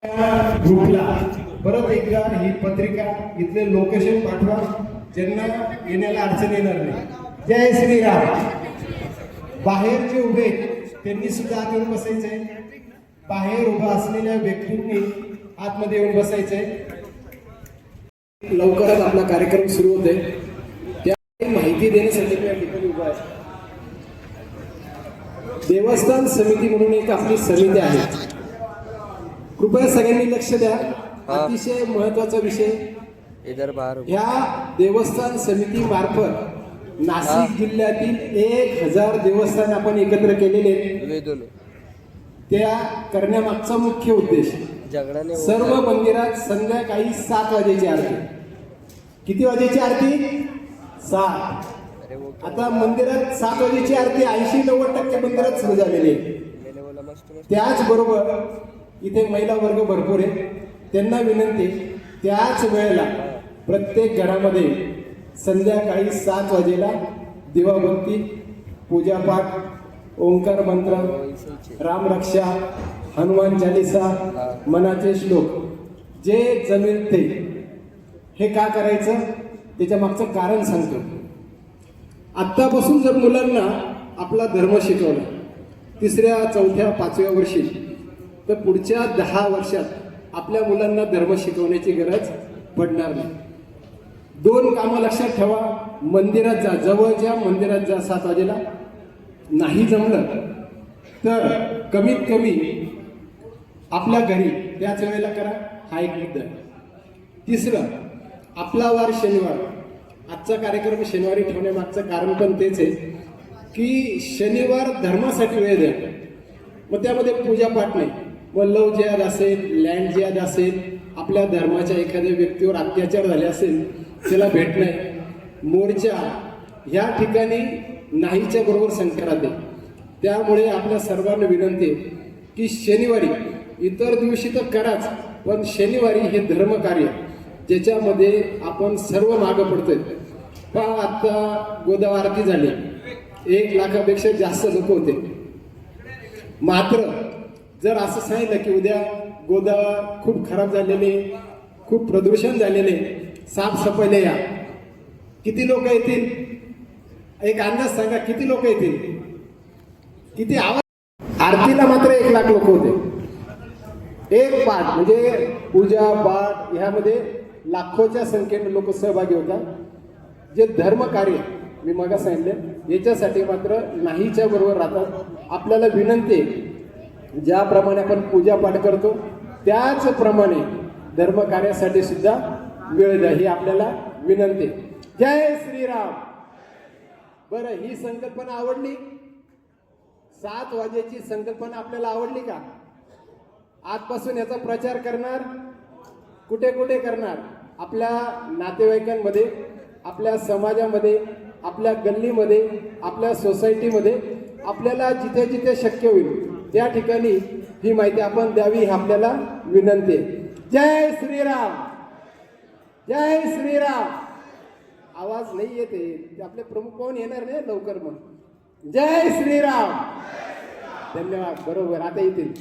ग्रुपला परत एकदा ही पत्रिका इथले लोकेशन पाठवा, ज्यांना येण्याला अडचण येणार नाही. जय श्रीराम. बाहेर जे उभे त्यांनी सुद्धा आत येऊन बसायचंय. बाहेर उभा असलेल्या व्यक्तींनी आतमध्ये येऊन बसायचंय. लवकरच आपला कार्यक्रम सुरू होतोय, त्या माहिती देण्यासाठी मी या ठिकाणी उभा आहे. देवस्थान समिती म्हणून एक आपली समिती आहे. कृपया सगळ्यांनी लक्ष द्या. अतिशय महत्वाचा विषय. ह्या देवस्थान समिती मार्फत नाशिक जिल्ह्यातील 1000 देवस्थान आपण एकत्र केलेले आहेत. त्या करण्यामागचा मुख्य उद्देश सर्व मंदिरात संध्याकाळी 7 वाजेची आरती. किती वाजेची आरती? 7. आता मंदिरात 7 वाजेची आरती 80-90% मंदिरात सुरू झालेली आहे. त्याचबरोबर इथे महिला वर्ग भरपूर आहे. त्यांना विनंती, त्याच वेळेला प्रत्येक घरामध्ये संध्याकाळी 7 वाजेला दिवाबत्ती, पूजापाठ, ओंकार मंत्र, रामरक्षा, हनुमान चालीसा, मनाचे श्लोक जे जमेल ते. हे का करायचं त्याच्या मागचं कारण सांगतो. आत्तापासून जर मुलांना आपला धर्म शिकवला 3ऱ्या 4थ्या 5व्या वर्षी, तर पुढच्या 10 वर्षात आपल्या मुलांना धर्म शिकवण्याची गरज पडणार नाही. 2 कामं लक्षात ठेवा. मंदिरात जा, जवळच्या मंदिरात जा 7 वाजेला. नाही जमलं तर कमीत कमी आपल्या घरी त्याच वेळेला करा. हा एक मुद्दा. 3रं, आपला वार शनिवार. आजचा कार्यक्रम शनिवारी ठेवण्यामागचं कारण पण तेच आहे की शनिवार धर्मासाठी वेळ द्या. मग त्यामध्ये पूजापाठ नाही, मग लव जिहाद असेल, लँड जिहाद असेल, आपल्या धर्माच्या एखाद्या व्यक्तीवर अत्याचार झाले असेल त्याला भेट नाही, मोर्चा ह्या ठिकाणी नाहीच्या बरोबर संक्रांत आहे. त्यामुळे आपल्या सर्वांना विनंती आहे की शनिवारी, इतर दिवशी तर कराच, पण शनिवारी हे धर्म कार्य ज्याच्यामध्ये आपण सर्व मागं पडतोय. पहा, आता गोदा आरती झाली, 1 लाखापेक्षा जास्त लोक होते. मात्र जर असं सांगितलं की उद्या गोदा खूप खराब झालेले, खूप प्रदूषण झालेले, साफसफाईला या, किती लोक येतील? एक अंदाज सांगा, किती लोक येतील? किती आवाज? आरतीला मात्र 1 लाख लोक होते. एक पाठ म्हणजे पूजा पाठ ह्यामध्ये लाखोच्या संख्येने लोक सहभागी होतात. जे धर्म कार्य मी मग सांगितलं याच्यासाठी मात्र नाहीच्या बरोबर राहतात. आपल्याला विनंती, ज्याप्रमाणे आपण पूजा पाठ करतो त्याचप्रमाणे धर्म कार्यासाठी सुद्धा वेळ द्या, ही आपल्याला विनंती. जय श्रीराम. बरं, ही संकल्पना आवडली? 7 वाजेची संकल्पना आपल्याला आवडली का? आजपासून याचा प्रचार करणार. कुठे कुठे करणार? आपल्या नातेवाईकांमध्ये, आपल्या समाजामध्ये, आपल्या गल्लीमध्ये, आपल्या सोसायटीमध्ये, आपल्याला जिथे जिथे शक्य होईल त्या ठिकाणी ही माहिती आपण द्यावी, ही आपल्याला विनंती आहे. जय श्रीराम. जय श्रीराम. आवाज नाही येते, आपले प्रमुख कोण येणार नाही लवकर. मग जय श्रीराम. धन्यवाद. बरोबर, आता येतील.